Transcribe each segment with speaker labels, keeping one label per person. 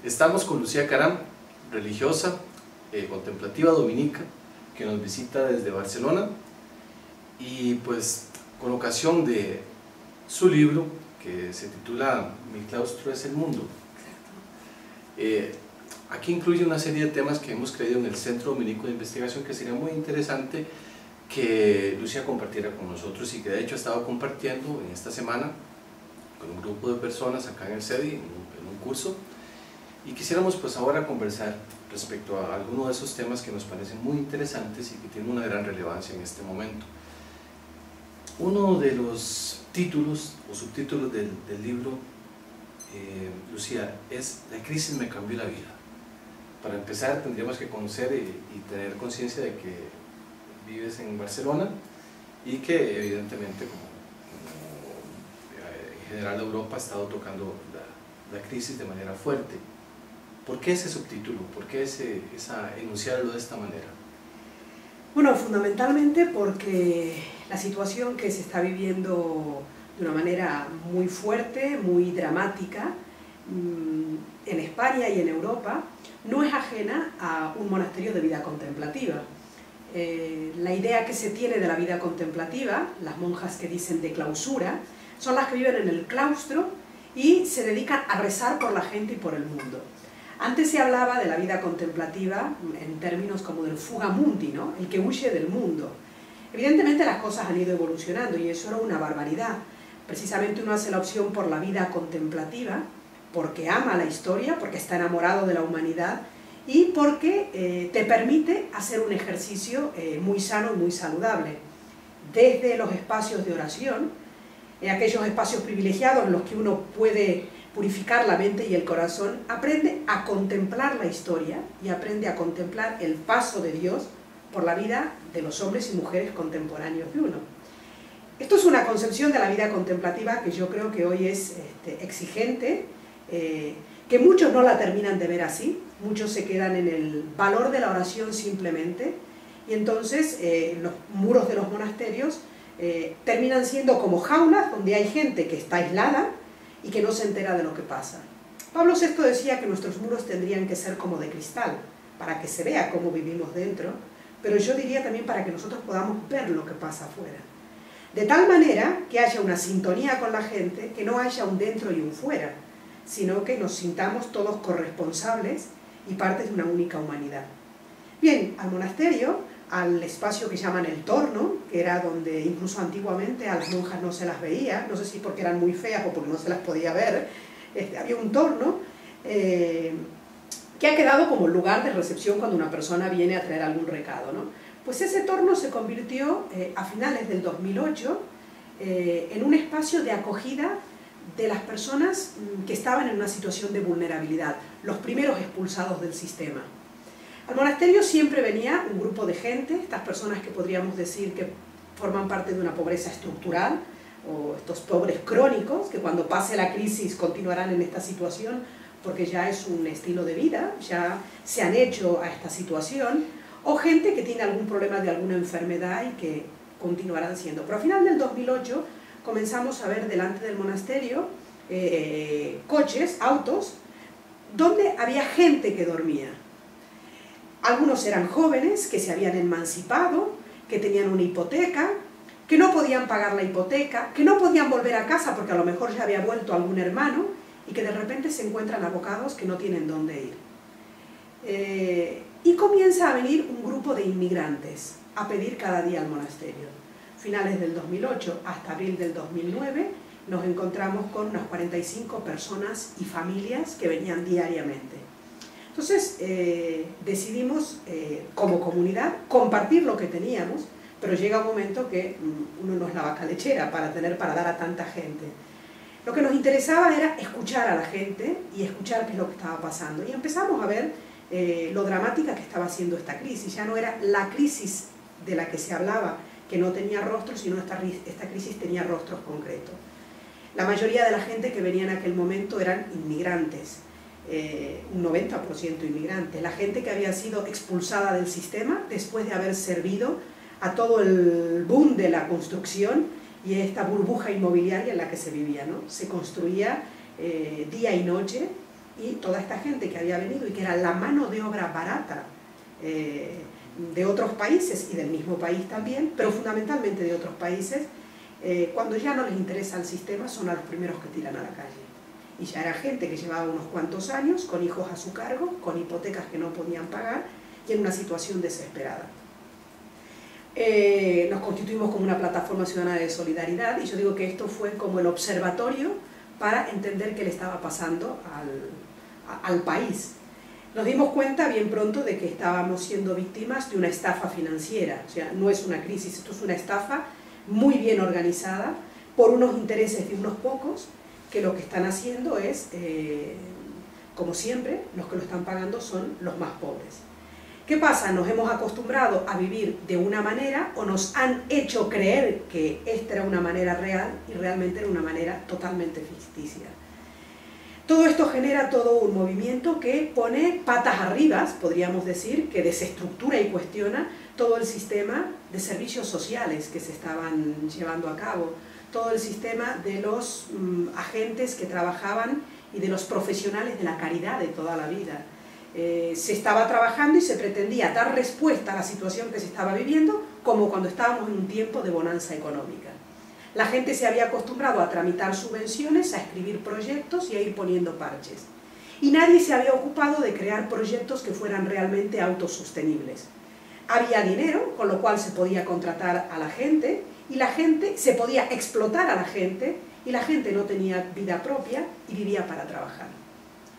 Speaker 1: Estamos con Lucía Caram, religiosa, contemplativa dominica, que nos visita desde Barcelona, y pues con ocasión de su libro que se titula Mi claustro es el mundo. Aquí incluye una serie de temas que hemos creído en el Centro Dominico de Investigación que sería muy interesante que Lucía compartiera con nosotros, y que de hecho ha estado compartiendo en esta semana con un grupo de personas acá en el CEDI, en un curso, y quisiéramos pues ahora conversar respecto a algunos de esos temas que nos parecen muy interesantes y que tienen una gran relevancia en este momento. Uno de los títulos o subtítulos del libro, Lucía, es La crisis me cambió la vida. Para empezar tendríamos que conocer y tener conciencia de que vives en Barcelona y que evidentemente como en general Europa ha estado tocando la crisis de manera fuerte. ¿Por qué ese subtítulo? ¿Por qué enunciarlo de esta manera?
Speaker 2: Bueno, fundamentalmente porque la situación que se está viviendo de una manera muy fuerte, muy dramática, en España y en Europa, no es ajena a un monasterio de vida contemplativa. La idea que se tiene de la vida contemplativa, las monjas que dicen de clausura, son las que viven en el claustro y se dedican a rezar por la gente y por el mundo. Antes se hablaba de la vida contemplativa en términos como del fuga mundi, ¿no? El que huye del mundo. Evidentemente las cosas han ido evolucionando y eso era una barbaridad. Precisamente uno hace la opción por la vida contemplativa porque ama la historia, porque está enamorado de la humanidad y porque te permite hacer un ejercicio muy sano y muy saludable. Desde los espacios de oración, aquellos espacios privilegiados en los que uno puede purificar la mente y el corazón, aprende a contemplar la historia y aprende a contemplar el paso de Dios por la vida de los hombres y mujeres contemporáneos de uno. Esto es una concepción de la vida contemplativa que yo creo que hoy es exigente, que muchos no la terminan de ver así, muchos se quedan en el valor de la oración simplemente, y entonces los muros de los monasterios terminan siendo como jaulas donde hay gente que está aislada y que no se entera de lo que pasa. Pablo VI decía que nuestros muros tendrían que ser como de cristal, para que se vea cómo vivimos dentro, pero yo diría también para que nosotros podamos ver lo que pasa afuera. De tal manera que haya una sintonía con la gente, que no haya un dentro y un fuera, sino que nos sintamos todos corresponsables y partes de una única humanidad. Bien, al monasterio, al espacio que llaman el torno, que era donde incluso antiguamente a las monjas no se las veía, no sé si porque eran muy feas o porque no se las podía ver, había un torno que ha quedado como lugar de recepción cuando una persona viene a traer algún recado, ¿no? Pues ese torno se convirtió a finales del 2008 en un espacio de acogida de las personas que estaban en una situación de vulnerabilidad, los primeros expulsados del sistema. Al monasterio siempre venía un grupo de gente, estas personas que podríamos decir que forman parte de una pobreza estructural, o estos pobres crónicos, que cuando pase la crisis continuarán en esta situación, porque ya es un estilo de vida, ya se han hecho a esta situación, o gente que tiene algún problema de alguna enfermedad y que continuarán siendo. Pero a final del 2008 comenzamos a ver delante del monasterio coches, autos, donde había gente que dormía. Algunos eran jóvenes que se habían emancipado, que tenían una hipoteca, que no podían pagar la hipoteca, que no podían volver a casa porque a lo mejor ya había vuelto algún hermano y que de repente se encuentran abocados que no tienen dónde ir. Y comienza a venir un grupo de inmigrantes a pedir cada día al monasterio. Finales del 2008 hasta abril del 2009 nos encontramos con unas 45 personas y familias que venían diariamente. Entonces decidimos como comunidad compartir lo que teníamos, pero llega un momento que uno no es la vaca lechera para dar a tanta gente. Lo que nos interesaba era escuchar a la gente y escuchar qué es lo que estaba pasando. Y empezamos a ver lo dramática que estaba siendo esta crisis. Ya no era la crisis de la que se hablaba, que no tenía rostros, sino esta crisis tenía rostros concretos. La mayoría de la gente que venía en aquel momento eran inmigrantes. Un 90% inmigrantes, la gente que había sido expulsada del sistema después de haber servido a todo el boom de la construcción y esta burbuja inmobiliaria en la que se vivía, ¿no? Se construía día y noche y toda esta gente que había venido y que era la mano de obra barata de otros países y del mismo país también, pero fundamentalmente de otros países, cuando ya no les interesa el sistema son a los primeros que tiran a la calle. Y ya era gente que llevaba unos cuantos años con hijos a su cargo, con hipotecas que no podían pagar y en una situación desesperada. Nos constituimos como una plataforma ciudadana de solidaridad y yo digo que esto fue como el observatorio para entender qué le estaba pasando al país. Nos dimos cuenta bien pronto de que estábamos siendo víctimas de una estafa financiera, o sea, no es una crisis, esto es una estafa muy bien organizada por unos intereses de unos pocos que lo que están haciendo es, como siempre, los que lo están pagando son los más pobres. ¿Qué pasa? Nos hemos acostumbrado a vivir de una manera o nos han hecho creer que esta era una manera real y realmente era una manera totalmente ficticia. Todo esto genera todo un movimiento que pone patas arriba, podríamos decir, que desestructura y cuestiona todo el sistema de servicios sociales que se estaban llevando a cabo, todo el sistema de los agentes que trabajaban y de los profesionales de la caridad de toda la vida. Se estaba trabajando y se pretendía dar respuesta a la situación que se estaba viviendo como cuando estábamos en un tiempo de bonanza económica. La gente se había acostumbrado a tramitar subvenciones, a escribir proyectos y a ir poniendo parches. Y nadie se había ocupado de crear proyectos que fueran realmente autosostenibles. Había dinero, con lo cual se podía contratar a la gente, y la gente se podía explotar a la gente, y la gente no tenía vida propia y vivía para trabajar.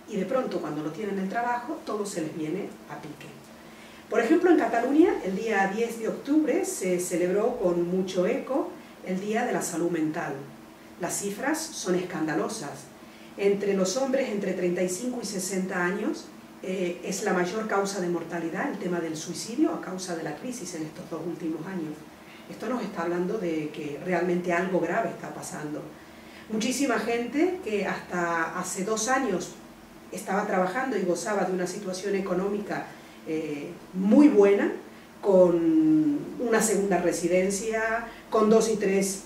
Speaker 2: Y de pronto, cuando no tienen el trabajo, todo se les viene a pique. Por ejemplo, en Cataluña, el día 10 de octubre se celebró con mucho eco el Día de la Salud Mental. Las cifras son escandalosas. Entre los hombres entre 35 y 60 años es la mayor causa de mortalidad, el tema del suicidio a causa de la crisis en estos 2 últimos años. Esto nos está hablando de que realmente algo grave está pasando. Muchísima gente que hasta hace 2 años estaba trabajando y gozaba de una situación económica muy buena, con una segunda residencia, con 2 y 3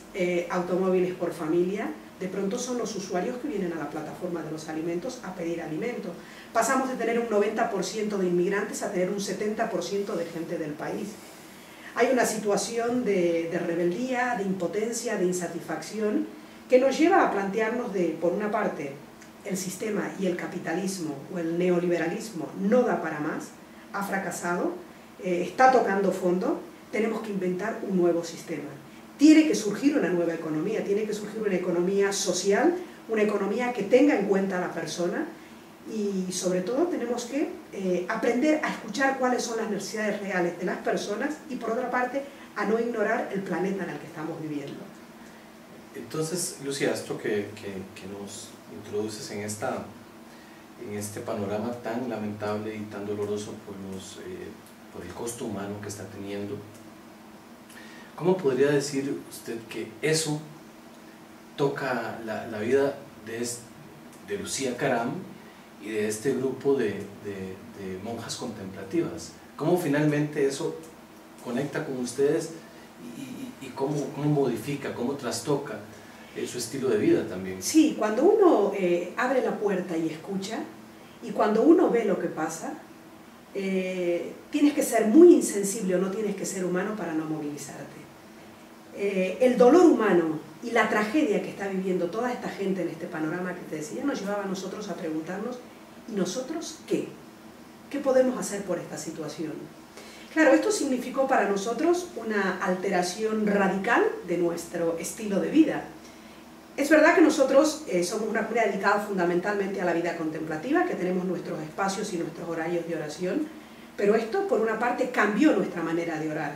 Speaker 2: automóviles por familia, de pronto son los usuarios que vienen a la plataforma de los alimentos a pedir alimentos. Pasamos de tener un 90% de inmigrantes a tener un 70% de gente del país. Hay una situación de rebeldía, de impotencia, de insatisfacción, que nos lleva a plantearnos por una parte, el sistema y el capitalismo o el neoliberalismo no da para más, ha fracasado, está tocando fondo, tenemos que inventar un nuevo sistema. Tiene que surgir una nueva economía, tiene que surgir una economía social, una economía que tenga en cuenta a la persona y sobre todo tenemos que aprender a escuchar cuáles son las necesidades reales de las personas y por otra parte a no ignorar el planeta en el que estamos viviendo.
Speaker 1: Entonces, Lucia, esto que nos introduces en este panorama tan lamentable y tan doloroso por el costo humano que está teniendo, ¿cómo podría decir usted que eso toca la vida de Lucía Caram y de este grupo de monjas contemplativas? ¿Cómo finalmente eso conecta con ustedes y cómo modifica, cómo trastoca su estilo de vida también?
Speaker 2: Sí, cuando uno abre la puerta y escucha, y cuando uno ve lo que pasa, tienes que ser muy insensible o no tienes que ser humano para no movilizarte. El dolor humano y la tragedia que está viviendo toda esta gente en este panorama que te decía nos llevaba a nosotros a preguntarnos, ¿y nosotros qué? ¿Qué podemos hacer por esta situación? Claro, esto significó para nosotros una alteración radical de nuestro estilo de vida. Es verdad que nosotros somos una comunidad dedicada fundamentalmente a la vida contemplativa, que tenemos nuestros espacios y nuestros horarios de oración, pero esto por una parte cambió nuestra manera de orar.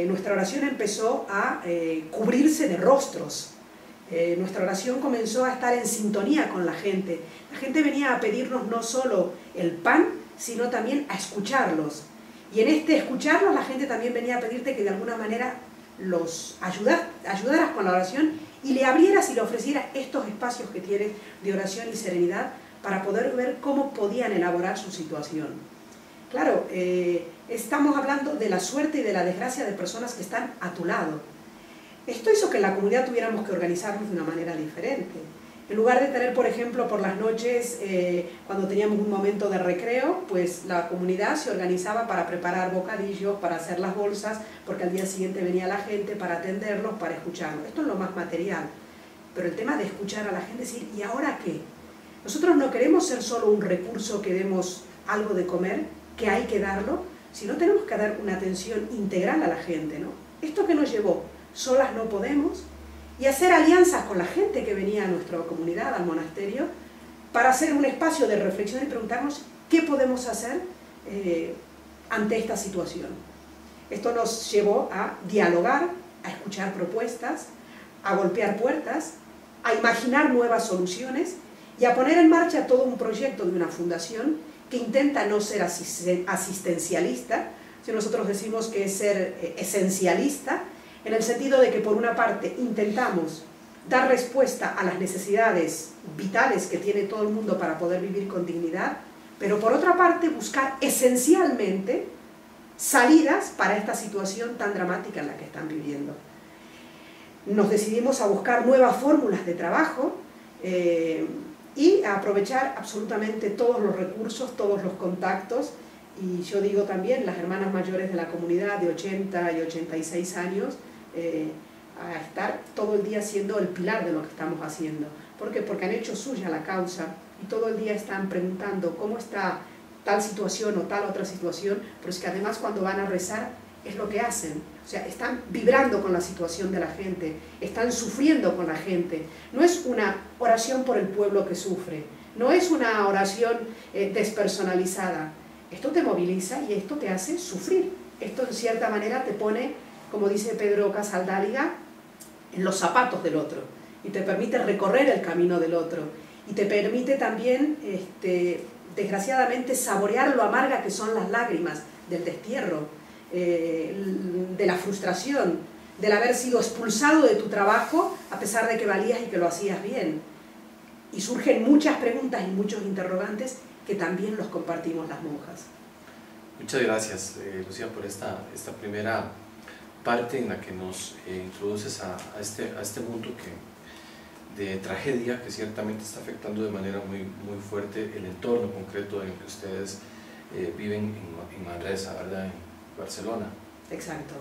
Speaker 2: Nuestra oración empezó a cubrirse de rostros. Nuestra oración comenzó a estar en sintonía con la gente. La gente venía a pedirnos no solo el pan, sino también a escucharlos. Y en este escucharlos la gente también venía a pedirte que de alguna manera los ayudaras con la oración y le abrieras y le ofrecieras estos espacios que tienes de oración y serenidad para poder ver cómo podían elaborar su situación. Claro, estamos hablando de la suerte y de la desgracia de personas que están a tu lado. Esto hizo que en la comunidad tuviéramos que organizarnos de una manera diferente. En lugar de tener, por ejemplo, por las noches, cuando teníamos un momento de recreo, pues la comunidad se organizaba para preparar bocadillos, para hacer las bolsas, porque al día siguiente venía la gente para atenderlos, para escucharlos. Esto es lo más material. Pero el tema de escuchar a la gente, decir, ¿y ahora qué? Nosotros no queremos ser solo un recurso que demos algo de comer, que hay que darlo, sino tenemos que dar una atención integral a la gente, ¿no? Esto que nos llevó, solas no podemos, y hacer alianzas con la gente que venía a nuestra comunidad, al monasterio, para hacer un espacio de reflexión y preguntarnos qué podemos hacer ante esta situación. Esto nos llevó a dialogar, a escuchar propuestas, a golpear puertas, a imaginar nuevas soluciones y a poner en marcha todo un proyecto de una fundación que intenta no ser asistencialista, si nosotros decimos que es ser esencialista, en el sentido de que por una parte intentamos dar respuesta a las necesidades vitales que tiene todo el mundo para poder vivir con dignidad, pero por otra parte buscar esencialmente salidas para esta situación tan dramática en la que están viviendo. Nos decidimos a buscar nuevas fórmulas de trabajo y a aprovechar absolutamente todos los recursos, todos los contactos, y yo digo también las hermanas mayores de la comunidad de 80 y 86 años, a estar todo el día siendo el pilar de lo que estamos haciendo. ¿Por qué? Porque han hecho suya la causa y todo el día están preguntando cómo está tal situación o tal otra situación, pero es que además cuando van a rezar es lo que hacen. O sea, están vibrando con la situación de la gente, están sufriendo con la gente. No es una oración por el pueblo que sufre, no es una oración despersonalizada. Esto te moviliza y esto te hace sufrir. Esto en cierta manera te pone, como dice Pedro Casaldáliga, en los zapatos del otro y te permite recorrer el camino del otro y te permite también, desgraciadamente, saborear lo amarga que son las lágrimas del destierro, de la frustración, del haber sido expulsado de tu trabajo a pesar de que valías y que lo hacías bien. Y surgen muchas preguntas y muchos interrogantes que también los compartimos las monjas.
Speaker 1: Muchas gracias, Lucía, por esta primera parte en la que nos introduces a este mundo de tragedia que ciertamente está afectando de manera muy fuerte el entorno concreto en el que ustedes viven en Manresa, ¿verdad? En Barcelona.
Speaker 2: Exacto.